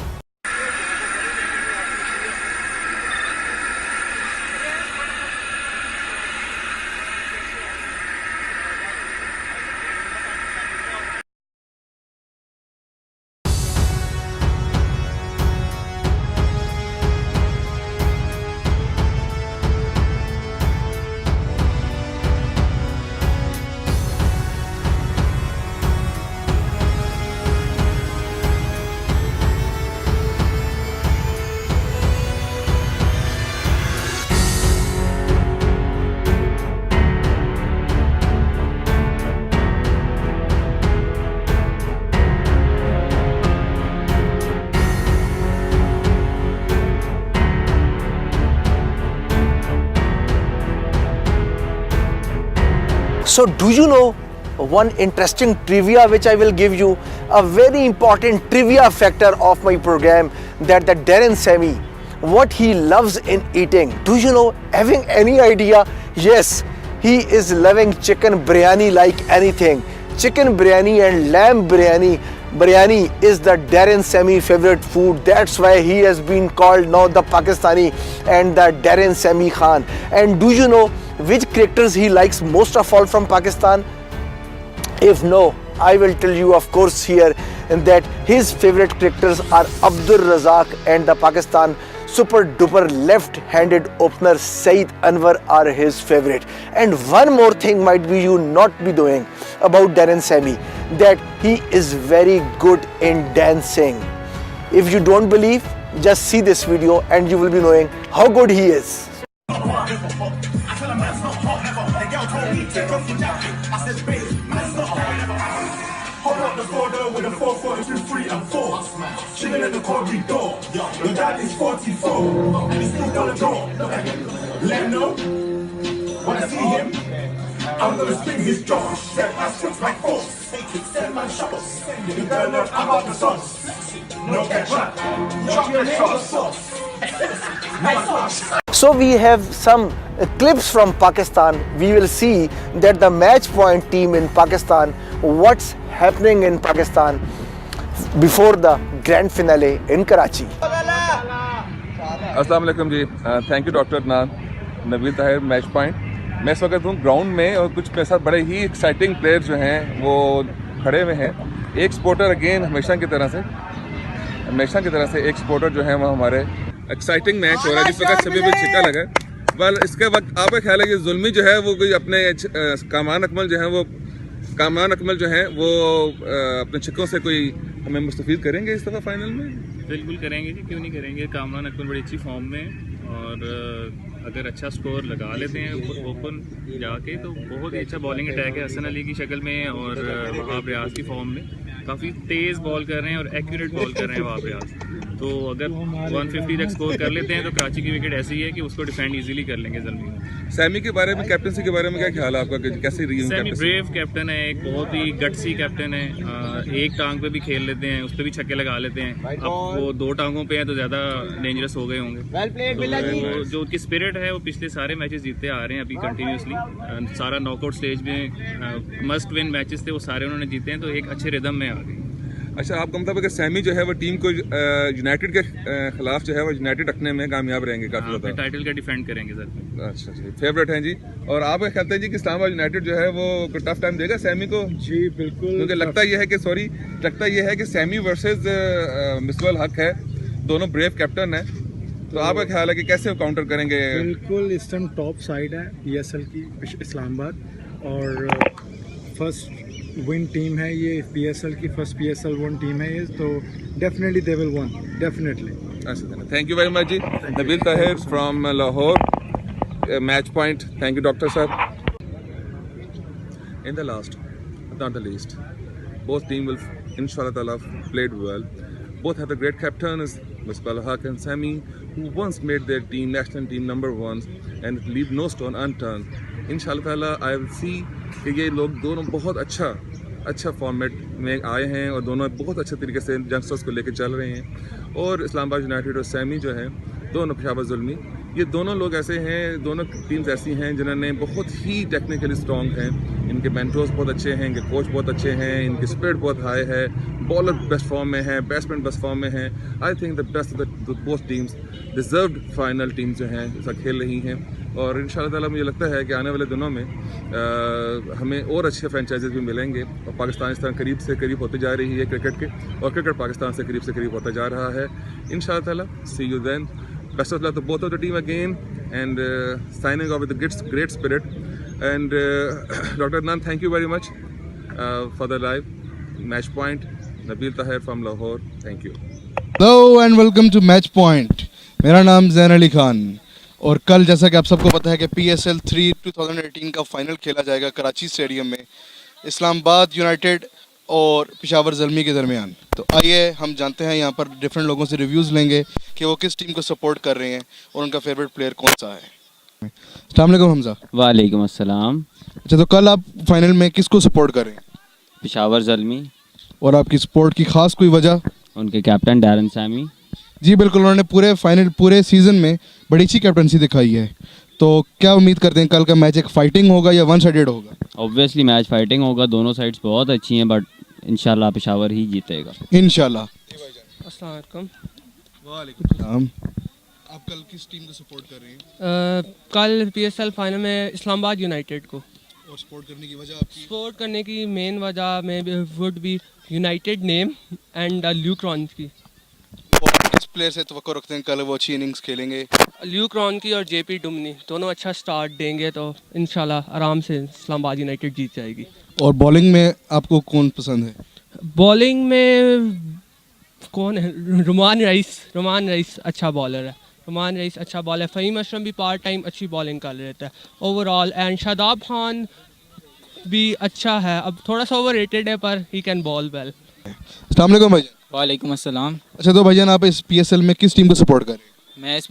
So do you know one interesting trivia which I will give you, a very important trivia factor of my program, that the Darren Sammy, what he loves in eating. Do you know, having any idea? Yes, he is loving chicken biryani like anything. Chicken biryani and lamb biryani is the Darren Sammy favorite food. That's why he has been called now the Pakistani and the Darren Sammy Khan. And do you know which characters he likes most of all from Pakistan? If no, I will tell you of course here that his favorite characters are Abdur Razak and the Pakistan super duper left-handed opener Saeed Anwar are his favorite. And one more thing might be you not be doing about Darren Sammy, that he is very good in dancing. If you don't believe, just see this video and you will be knowing how good he is. Hold up the photo with a 4-4-2-3 and 4. Chilling in the corridor. Your dad is 44 and he's still gonna go. Let him know when I see him, I'm gonna spin his jaw. Set my six like force. Send my shots. You better know I'm out the sauce. No ketchup. Drop your sauce. So we have some clips from Pakistan. We will see that the match point team in Pakistan, what's happening in Pakistan before the grand finale in Karachi. अस्सलाम वालेकुम जी, thank you doctor Adnan. Nabeel Tahir, match point. मैं इस वक्त हूँ ground में और कुछ मेरे साथ बड़े ही एक्साइटिंग प्लेयर्स जो हैं वो खड़े हुए हैं। एक सपोर्टर अगेन हमेशा की तरह से एक सपोर्टर जो है वो हमारे एक्साइटिंग मैच हो रहा है जिस वक्त सभी भी छिक्का लगा। वेल इसके वक्त आपका ख्याल है कि जुल्मी जो है वो कोई अपने कामरान अकमल जो हैं वो अपने छिक्कों से कोई हमें मुस्तफीद करेंगे इस दफ़ा फाइनल में? बिल्कुल करेंगे जी, क्यों नहीं करेंगे। कामरान अकमल बड़ी अच्छी फॉर्म में और अगर अच्छा स्कोर लगा लेते हैं ओपन जाके तो बहुत ही अच्छा बॉलिंग अटैक है हसन अली की शक्ल में और वहाब रियाज की फॉर्म में। काफ़ी तेज़ बॉल कर रहे हैं और एक्यूरेट बॉल कर रहे हैं वहाब रियाज। तो अगर 150 तक स्कोर कर लेते हैं तो कराची की विकेट ऐसी है कि उसको डिफेंड इजीली कर लेंगे जल्दी। सैमी के बारे में, कैप्टनसी के बारे में क्या ख्याल है आपका, कैसे रही है सैमी? ब्रेव कैप्टन है, एक बहुत ही गट्सी कैप्टन है। एक टांग पे भी खेल लेते हैं, उस पर भी छक्के लगा लेते हैं। अब वो दो टांगों पे हैं तो ज़्यादा डेंजरस हो गए होंगे। तो जो उनकी स्पिरिट है वो पिछले सारे मैचेस जीतते आ रहे हैं अभी कंटिन्यूसली। सारा नॉकआउट स्टेज में मस्ट विन मैचेस थे वो सारे उन्होंने जीते हैं, तो एक अच्छे रिदम में आ गए। अच्छा, आपका मतलब अगर सैमी जो है वो टीम को यूनाइटेड के खिलाफ जो है वो यूनाइटेड रखने में कामयाब रहेंगे काफी ज़्यादा, टाइटल का डिफेंड करेंगे सर। अच्छा जी, फेवरेट हैं जी। और आप कहते हैं जी कि इस्लामाबाद यूनाइटेड जो है वो टफ टाइम देगा सैमी को? जी बिल्कुल, क्योंकि लगता यह है कि सैमी वर्सेस मिसबाह हक है, दोनों ब्रेव कैप्टन है। तो आपका ख्याल है कि कैसे काउंटर करेंगे? बिल्कुल इस टाइम टॉप साइड है पीएसएल की इस्लामाबाद और फर्स्ट विन टीम है ये, पीएसएल की फर्स्ट पीएसएल वन टीम है ये, तो definitely they will won, definitely. Thank you very much ji. Nabeel Tahir from Lahore, match point. Thank you doctor साहब। In the last, but not the least, both team will, inshallah ta'ala, played well. Both have the great captains, Misbah Haq and Sami, who once made their team national team number one and leave no stone unturned. Inshallah ta'ala, I will see कि ये लोग दोनों बहुत अच्छा format में आए हैं और दोनों बहुत अच्छे तरीके से यंगस्टर्स को लेकर चल रहे हैं। और इस्लामाबाद यूनाइटेड और सैमी जो है दोनों, पेशावर जुल्मी, ये दोनों लोग ऐसे हैं, दोनों टीम्स ऐसी हैं जिन्होंने बहुत ही टेक्निकली स्ट्रॉन्ग हैं। इनके मेंटर्स बहुत अच्छे हैं, इनके कोच बहुत अच्छे हैं, इनकी स्पिरिट बहुत हाई है, बॉलर बेस्ट फॉर्म में है, बैट्समैन बेस्ट फॉर्म में है। I think the best of the both teams deserved final teams जो हैं ऐसा खेल रही हैं। और इंशाल्लाह ताला मुझे लगता है कि आने वाले दिनों में हमें और अच्छे फ्रेंचाइजीज भी मिलेंगे और पाकिस्तान इस तरह करीब से करीब होते जा रही है क्रिकेट के, और क्रिकेट पाकिस्तान से करीब होता जा रहा है। इंशाल्लाह ताला, see you then. Best of luck to both of the team again, and signing off with the great spirit. And Dr. Adnan, thank you very much for the live match point. Nabeel Tahir from Lahore, thank you. Hello and welcome to match point. मेरा नाम ज़ैन अली खान और कल जैसा कि आप सबको पता है कि PSL 3 2018 का फाइनल खेला जाएगा कराची स्टेडियम में इस्लामाबाद यूनाइटेड और पेशावर ज़ल्मी के दरमियान। तो आइए हम जानते हैं, यहाँ पर डिफरेंट लोगों से रिव्यूज़ लेंगे कि वो किस टीम को सपोर्ट कर रहे हैं और उनका फेवरेट प्लेयर कौन सा है। अस्सलाम वालेकुम हमजा। वालेकुम अस्सलाम। अच्छा, तो कल आप फाइनल में किसको सपोर्ट कर रहे हैं? पेशावर ज़ल्मी। और आपकी सपोर्ट की खास कोई वजह? उनके कैप्टन डैरन सैमी। जी बिल्कुल, उन्होंने पूरे सीज़न में बड़ी अच्छी कैप्टनसी दिखाई है। तो क्या उम्मीद करते हैं कल का मैच एक फाइटिंग होगा या वन साइडेड होगा? ऑब्वियसली मैच फाइटिंग होगा, दोनों साइड्स बहुत अच्छी हैं, बट इंशाल्लाह पेशावर ही जीतेगा इंशाल्लाह। अस्सलाम वालेकुम। वालेकुम सलाम। आप कल किस टीम को सपोर्ट कर रहे हैं? कल PSL फाइनल में इस्लामाबाद यूनाइटेड को। और सपोर्ट करने की वजह आपकी? सपोर्ट करने की मेन वजह में would be united name and Luke Ron की। और किस प्लेयर से तवक्को रखते हैं कल वो अच्छी इनिंग्स खेलेंगे? ल्यूक रॉन की और JP डुमनी दोनों अच्छा स्टार्ट देंगे तो इंशाल्लाह आराम से इस्लामाबाद यूनाइटेड जीत जाएगी। और बॉलिंग में आपको कौन पसंद है? बॉलिंग में कौन है, रुमान रईस अच्छा बॉलर है, रुमान रईस अच्छा बॉलर है, फ़हीम अशरफ भी पार्ट टाइम अच्छी बॉलिंग कर लेता है ओवरऑल, एंड शादाब खान भी अच्छा है, अब थोड़ा सा ओवर रेटेड है पर ही कैन बॉल वेल। अस्सलाम वालेकुम भाईजान। वालेकुम अस्सलाम। अच्छा तो भाईजान आप इस PSL में किस टीम को सपोर्ट कर रहे हैं? मैं इस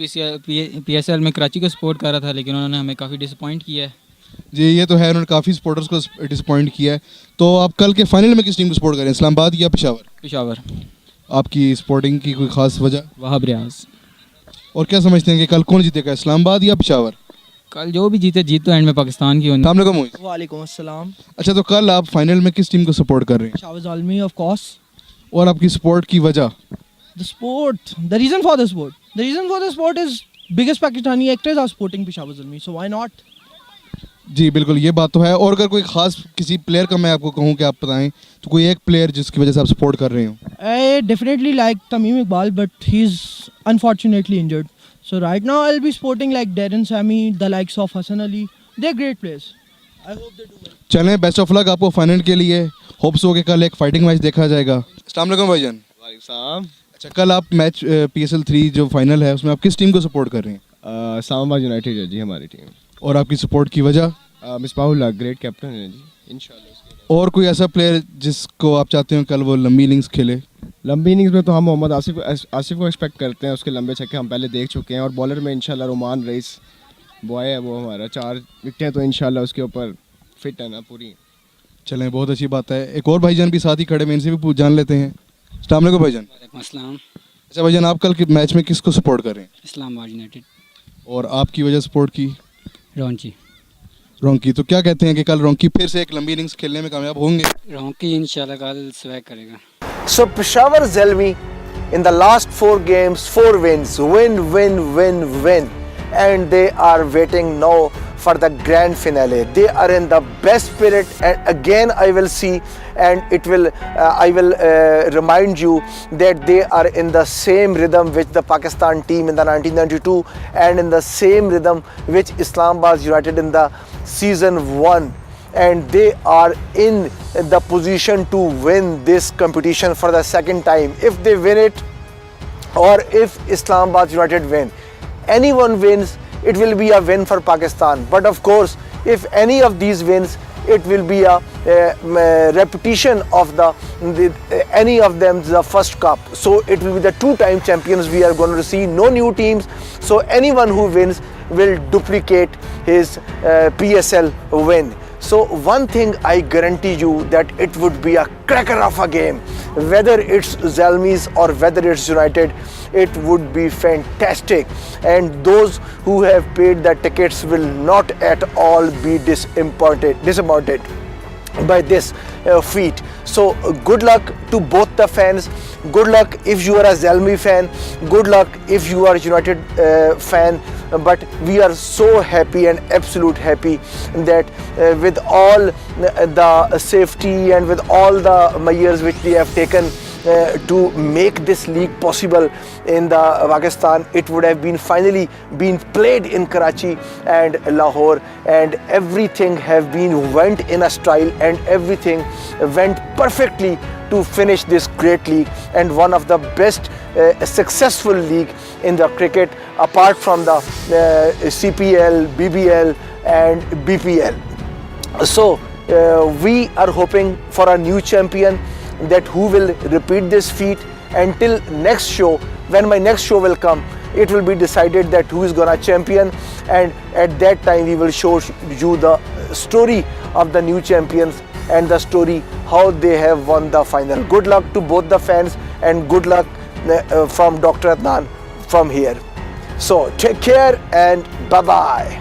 PSL में कराची को सपोर्ट कर रहा था, लेकिन उन्होंने हमें काफ़ी डिसअपॉइंट किया है। जी ये तो है, उन्होंने काफ़ी सपोर्टर्स को डिसअपॉइंट किया है। तो आप कल के फाइनल में किस टीम को सपोर्ट करें, इस्लामाबाद या पेशावर? पेशावर। आपकी सपोर्टिंग की कोई ख़ास वजह? वहाब रियाज। और क्या समझते हैं कि कल कौन जीतेगा, इस्लामाबाद या पेशावर? कल जो भी जीते जीत तो एंड में पाकिस्तान की होनी। अस्सलाम वालेकुम मोइज़। वालेकुम अस्सलाम। अच्छा तो कल आप फाइनल में किस टीम को सपोर्ट कर रहे हैं? Peshawar Zalmi, of course. और आपकी सपोर्ट की वजह? The reason for the sport is biggest Pakistani actors are supporting Peshawar Zalmi, so why not? जी बिल्कुल, ये बात तो है। और अगर कोई ख़ास किसी प्लेयर का मैं आपको कहूँ कि आप बताएं, तो कोई एक प्लेयर जिसकी वजह से आप सपोर्ट कर रहे हो? I definitely like Tamim Iqbal, but he's unfortunately injured. So right now I'll be supporting like Darren Sammy, the likes of Hassan Ali. They're great players. I hope they do well. चलें, best of luck आपको final के लिए। Hopes हो कि कल एक fighting match देखा जाएगा। अस्सलाम वालेकुम भाईजान। वालेकुम। अच्छा कल आप मैच PSL 3 जो फाइनल है उसमें आप किस टीम को सपोर्ट कर रहे हैं? इस्लामाबाद यूनाइटेड है जी हमारी टीम। और आपकी सपोर्ट की वजह? मिसबाहुल हक ग्रेट कैप्टन है जी, इंशाल्लाह। और कोई ऐसा प्लेयर जिसको आप चाहते हो कल वो लंबी इनिंग्स खेले? लंबी इनिंग्स में तो हम मोहम्मद आसिफ को एक्सपेक्ट करते हैं, उसके लंबे छक्के हम पहले देख चुके हैं। और बॉलर में इंशाल्लाह रुमान रईस बॉय है, वो हमारा 4 विकेटें तो इंशाल्लाह उसके ऊपर फिट है ना पूरी। चलें, बहुत अच्छी बात है। एक और भाईजान भी साथ ही खड़े हैं, इनसे भी जान लेते हैं। अस्सलाम वालेकुम भाईजान। वालेकुम अस्सलाम। अच्छा भाईजान आप कल के मैच में किसको सपोर्ट कर रहे हैं? इस्लामाबाद यूनाइटेड। और आपकी वजह सपोर्ट की? रॉन्ची। तो क्या कहते हैं कि कल रॉन्की फिर से एक लंबी इनिंग्स खेलने में कामयाब होंगे? रॉन्की इंशाल्लाह कल स्वैग करेगा। So Peshawar Zalmi in the last 4 games, 4 wins, win, and they are waiting now for the grand finale. They are in the best spirit, and again I will see, and I will remind you that they are in the same rhythm with the Pakistan team in the 1992, and in the same rhythm which Islamabad United in the season 1. And they are in the position to win this competition for the second time. If they win it, or if Islamabad United win, anyone wins, it will be a win for Pakistan. But of course, if any of these wins, it will be a repetition of any of them the first cup. So it will be the 2-time champions we are going to see. No new teams. So anyone who wins will duplicate his PSL win. So one thing I guarantee you that it would be a cracker of a game. Whether it's Zalmi's or whether it's United, it would be fantastic. And those who have paid the tickets will not at all be disappointed by this feat. So good luck to both the fans. Good luck if you are a Zalmi fan. Good luck if you are United fan. But we are so happy and absolute happy that with all the safety and with all the measures which they have taken to make this league possible in the Pakistan, it would have been finally been played in Karachi and Lahore, and everything have been went in a style, and everything went perfectly to finish this great league, and one of the best successful league in the cricket apart from the CPL, BBL and BPL. So we are hoping for a new champion that who will repeat this feat. Until next show, when my next show will come, it will be decided that who is gonna champion, and at that time we will show you the story of the new champions and the story how they have won the final. Good luck to both the fans, and good luck from Dr. Adnan from here. So take care and bye bye.